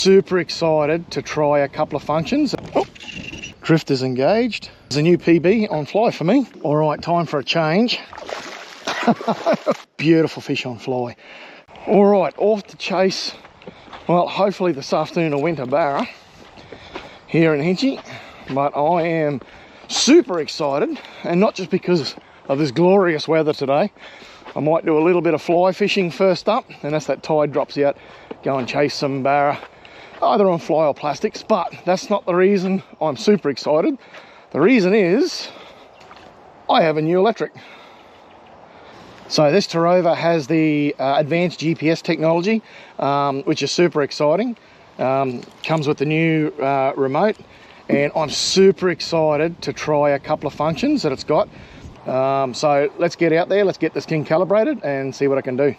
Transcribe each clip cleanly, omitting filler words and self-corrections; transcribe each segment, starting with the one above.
Super excited to try a couple of functions. Oh, drift is engaged. There's a new PB on fly for me. All right, time for a change. Beautiful fish on fly. All right, off to chase, well, hopefully this afternoon a winter barra here in Hinchy. But I am super excited, and not just because of this glorious weather today. I might do a little bit of fly fishing first up, and as that tide drops out, go and chase some barra, either on fly or plastics. But that's not the reason I'm super excited. The reason is I have a new electric. So this Terrova has the advanced GPS technology, which is super exciting. Comes with the new remote, and I'm super excited to try a couple of functions that it's got. So let's get out there, let's get this thing calibrated and see what I can do.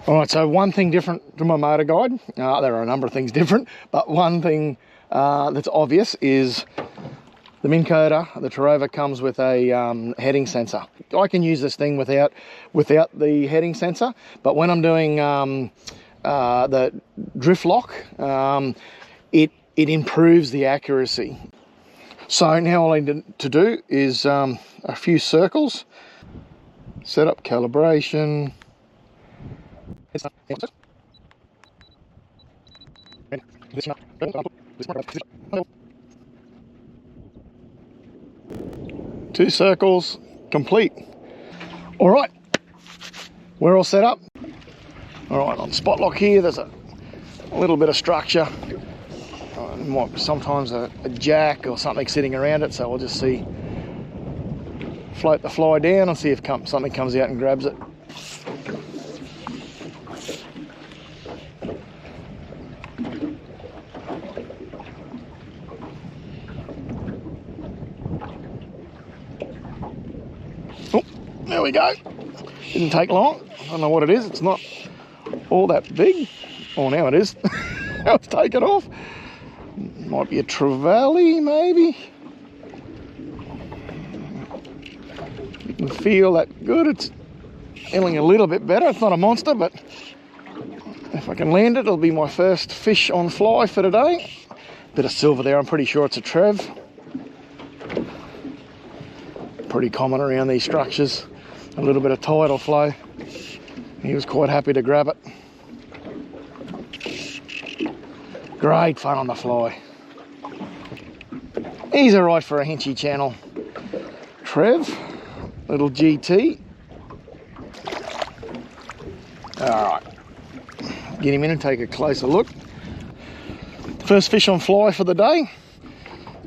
All right, so one thing different to my motor guide, there are a number of things different, but one thing that's obvious is the Minn Kota, the Terrova, comes with a heading sensor. I can use this thing without the heading sensor, but when I'm doing the drift lock, it improves the accuracy. So now all I need to do is a few circles, set up calibration. Two circles complete. All right, we're all set up. All right, on spot lock here, there's a little bit of structure. Sometimes a jack or something sitting around it, so we'll just float the fly down and see if something comes out and grabs it. Oh, there we go. Didn't take long. I don't know what it is. It's not all that big. Oh, now it is. Now it's taken off. Might be a trevally, maybe. You can feel that good. It's feeling a little bit better. It's not a monster, but if I can land it, it'll be my first fish on fly for today. Bit of silver there. I'm pretty sure it's a trev. Pretty common around these structures. A little bit of tidal flow. He was quite happy to grab it. Great fun on the fly. He's all right for a Hinchy channel. Trev, little GT. All right, get him in and take a closer look. First fish on fly for the day.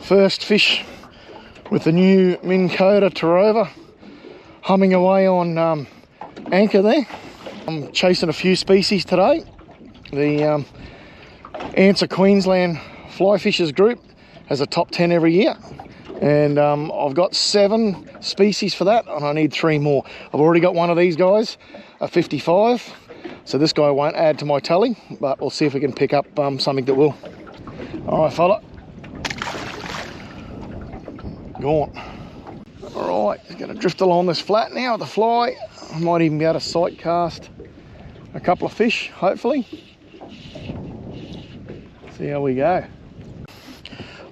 First fish with the new Minn Kota Terrova, humming away on anchor there. I'm chasing a few species today. The Answer Queensland Fly Fishers group has a top 10 every year, and I've got 7 species for that, and I need 3 more. I've already got one of these guys, a 55, so this guy won't add to my tally, but we'll see if we can pick up something that will. All right, fella. Go on. All right, just going to drift along this flat now with the fly. I might even be able to sight cast a couple of fish, hopefully. See how we go.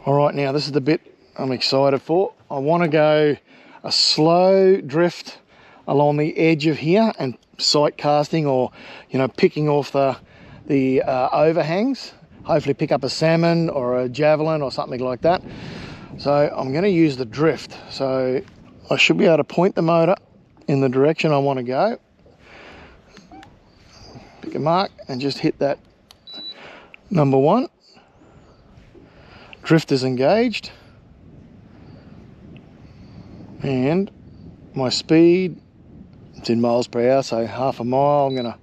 All right, now this is the bit I'm excited for. I want to go a slow drift along the edge of here and sight casting, or picking off the overhangs. Hopefully pick up a salmon or a javelin or something like that. So I'm going to use the drift. So I should be able to point the motor in the direction I want to go. Pick a mark and just hit that number 1. Drift is engaged, and my speed, it's in miles per hour, so half a mile. I'm going to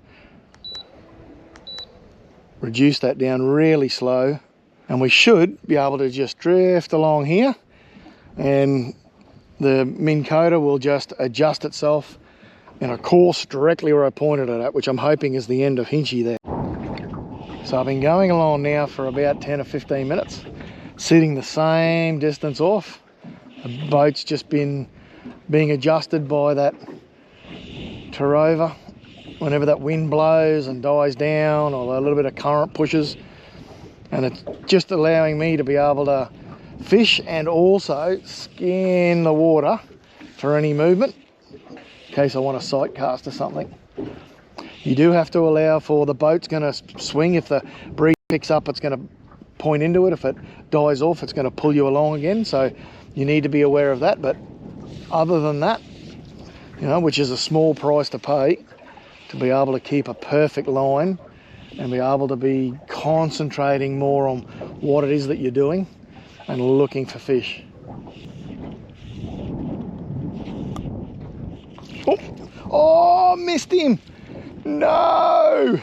reduce that down really slow, and we should be able to just drift along here, and the Minn Kota will just adjust itself in a course directly where I pointed it at, which I'm hoping is the end of Hinchy there. So I've been going along now for about 10 or 15 minutes, sitting the same distance off. The boat's just been being adjusted by that Terrova. Whenever that wind blows and dies down, or a little bit of current pushes, and it's just allowing me to be able to fish and also scan the water for any movement in case I want to sight cast or something. You do have to allow for the boat's going to swing. If the breeze picks up, it's going to point into it. If it dies off, it's going to pull you along again, so you need to be aware of that. But other than that, you know, which is a small price to pay to be able to keep a perfect line and be able to be concentrating more on what it is that you're doing and looking for fish. Oh, missed him. No.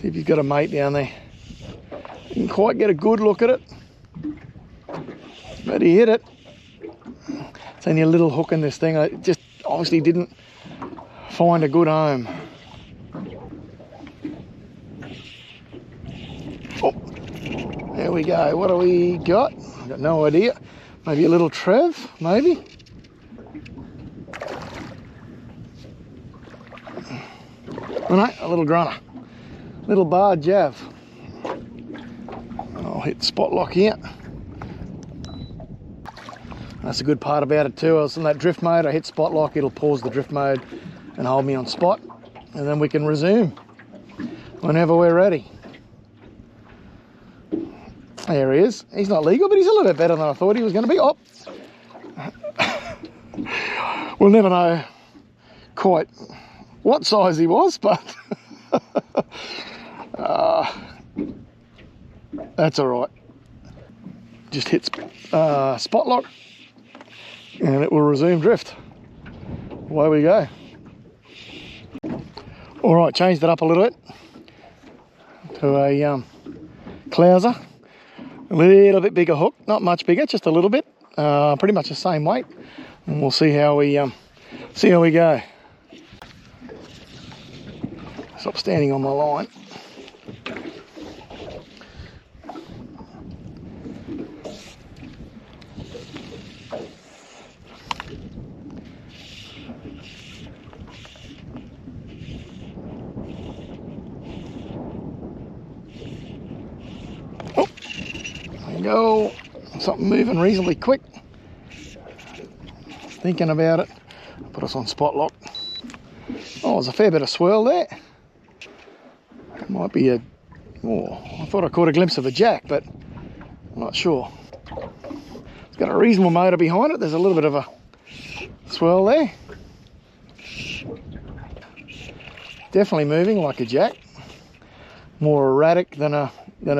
See if he's got a mate down there. Didn't quite get a good look at it, but he hit it. It's only a little hook in this thing. I just obviously didn't find a good home. Oh, there we go. What do we got? I've got no idea. Maybe a little Trev, maybe. Oh no, a little grunner. Little bar jav. I'll hit spot lock here. That's a good part about it too. I was in that drift mode, I hit spot lock, it'll pause the drift mode and hold me on spot, and then we can resume whenever we're ready. There he is. He's not legal, but he's a little bit better than I thought he was going to be. Oh, we'll never know quite what size he was, but that's all right. Just hit spot lock and it will resume drift. Away we go. All right, changed it up a little bit to a clouser. A little bit bigger hook, not much bigger, just a little bit. Pretty much the same weight, and we'll see how we go. Stop standing on my line. Oh, there you go. Something moving reasonably quick. Thinking about it. Put us on spot lock. Oh, there's a fair bit of swirl there. It might be a... Oh, I thought I caught a glimpse of a jack, but I'm not sure. It's got a reasonable motor behind it. There's a little bit of a swirl there. Definitely moving like a jack. More erratic than a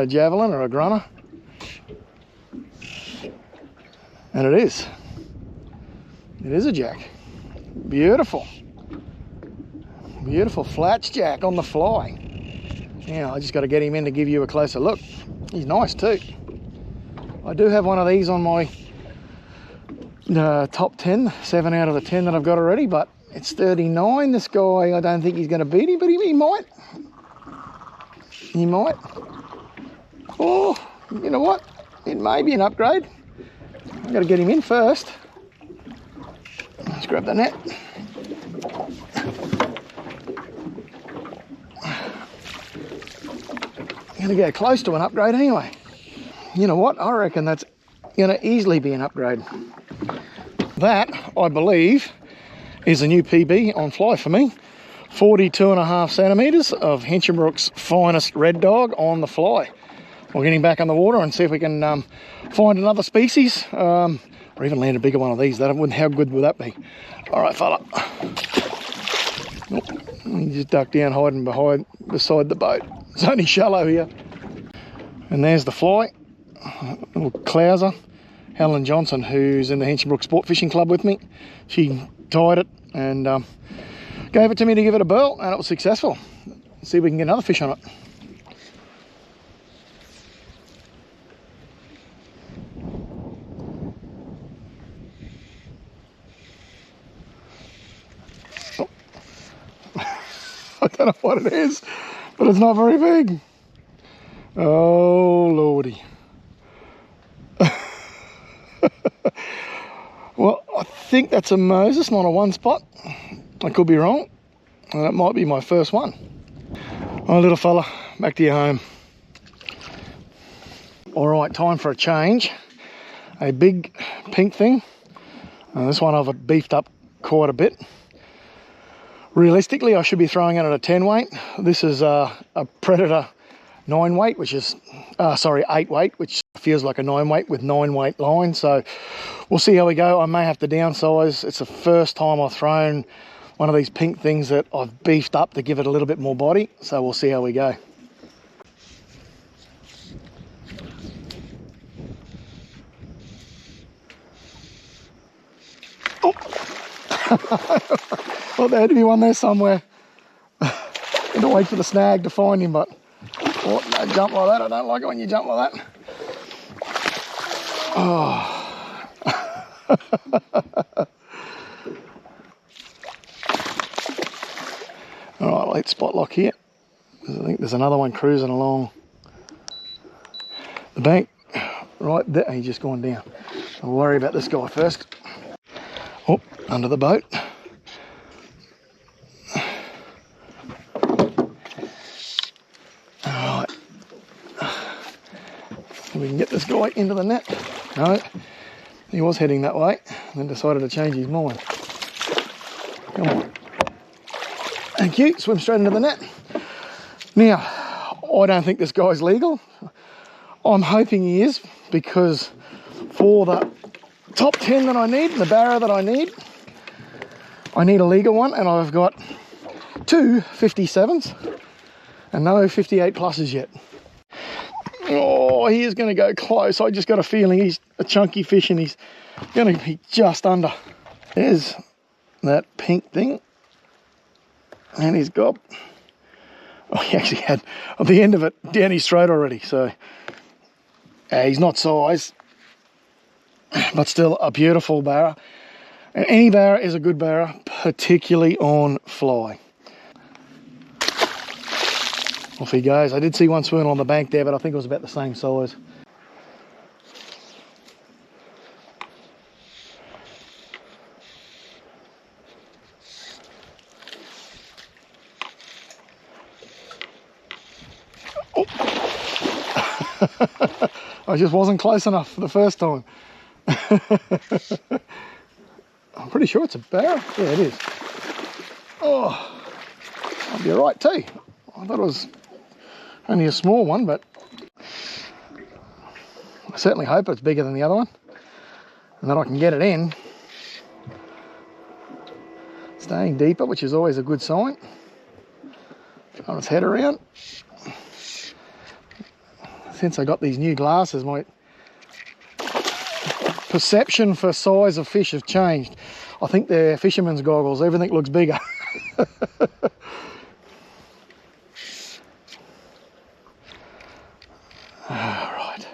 javelin or a grunner. And it is. It is a jack. Beautiful. Beautiful flats jack on the fly. Now I just got to get him in to give you a closer look. He's nice too. I do have one of these on my top 10, 7 out of the 10 that I've got already, but it's 39. This guy, I don't think he's going to beat him, but he might. He might. Oh, you know what? It may be an upgrade. I've got to get him in first. Let's grab the net. I'm going to go close to an upgrade anyway. You know what? I reckon that's going to easily be an upgrade. That, I believe, is a new PB on fly for me. 42.5 centimetres of Hinchinbrook's finest red dog on the fly. We're getting back on the water and see if we can find another species, or even land a bigger one of these. How good would that be? All right, fella. Oh, he just ducked down, hiding beside the boat. It's only shallow here. And there's the fly, little clouser. Helen Johnson, who's in the Hinchinbrook Sport Fishing Club with me, she tied it and gave it to me to give it a burl, and it was successful. Let's see if we can get another fish on it. Oh. I don't know what it is, but it's not very big. Oh lordy. Well, I think that's a Moses, not a one spot. I could be wrong. That might be my first one. Oh, little fella, back to your home. All right, time for a change. A big pink thing. This one I've beefed up quite a bit. Realistically, I should be throwing it at a 10 weight. This is a Predator 9 weight, which is, 8 weight, which feels like a 9 weight with 9 weight line. So we'll see how we go. I may have to downsize. It's the first time I've thrown one of these pink things that I've beefed up to give it a little bit more body. So we'll see how we go. Oh. Well, there had to be one there somewhere. Had to wait for the snag to find him, but oh, no, jump like that. I don't like it when you jump like that. Oh. All right, late spot lock here. I think there's another one cruising along the bank right there. He's just gone down. I'll worry about this guy first. Oh, under the boat. All right. We can get this guy into the net. No, he was heading that way, then decided to change his mind. Come on. Thank you. Swim straight into the net. Now, I don't think this guy's legal. I'm hoping he is, because for the top 10 that I need, the barra that I need a legal one, and I've got 2 57s and no 58 pluses yet. Oh, he is going to go close. I just got a feeling he's a chunky fish and he's going to be just under. There's that pink thing and his gob. Oh, he actually had at the end of it down his throat already. So he's not size, but still a beautiful barra. And any barra is a good barra, particularly on fly. Off he goes. I did see one swimming on the bank there, but I think it was about the same size. Oh. I just wasn't close enough for the first time. I'm pretty sure it's a barra. Yeah, it is. Oh, I'll be right too. I thought it was only a small one, but I certainly hope it's bigger than the other one and that I can get it in. Staying deeper, which is always a good sign. Throwing its head around. Since I got these new glasses, my perception for size of fish have changed. I think they're fisherman's goggles. Everything looks bigger. Alright.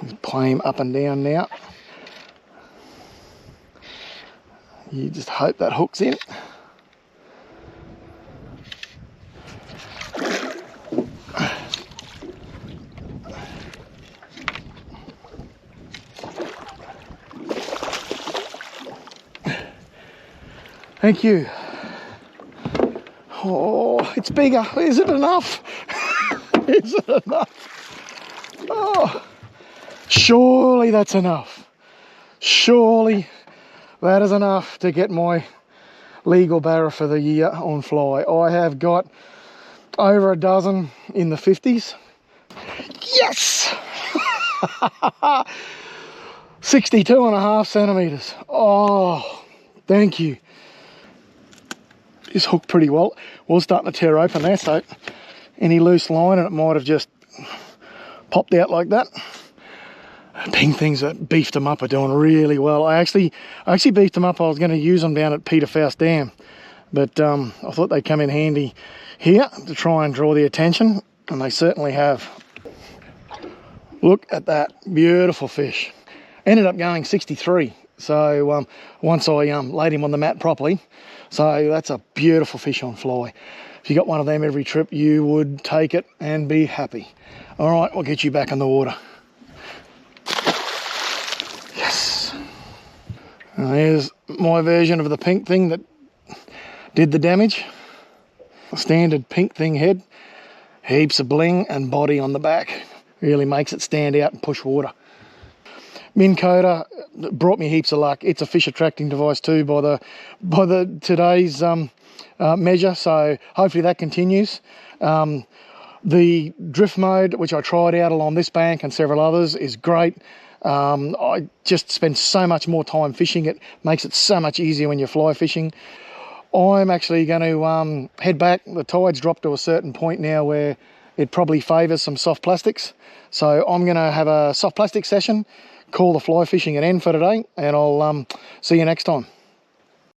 He's playing up and down now. You just hope that hook's in. Thank you. Oh, it's bigger. Is it enough? Is it enough? Oh, surely that's enough. Surely that is enough to get my legal barra for the year on fly. I have got over a dozen in the 50s. Yes! 62.5 centimeters. Oh, thank you. This hooked pretty well. Was starting to tear open there, so any loose line and it might have just popped out like that. Pink things that beefed them up are doing really well. I actually beefed them up. I was going to use them down at Peter Faust Dam, but I thought they'd come in handy here to try and draw the attention, and they certainly have. Look at that beautiful fish. Ended up going 63. So once I laid him on the mat properly, so that's a beautiful fish on fly. If you got one of them every trip, you would take it and be happy. All right, I'll get you back in the water. Yes. And there's my version of the pink thing that did the damage. standard pink thing head, heaps of bling and body on the back. Really makes it stand out and push water. Minn Kota brought me heaps of luck. It's a fish attracting device too by the today's measure, so hopefully that continues. The drift mode, which I tried out along this bank and several others, is great. I just spend so much more time fishing. It makes it so much easier when you're fly fishing. I'm actually going to head back. The tide's dropped to a certain point now where it probably favours some soft plastics. So I'm going to have a soft plastic session, call the fly fishing an end for today, and I'll see you next time.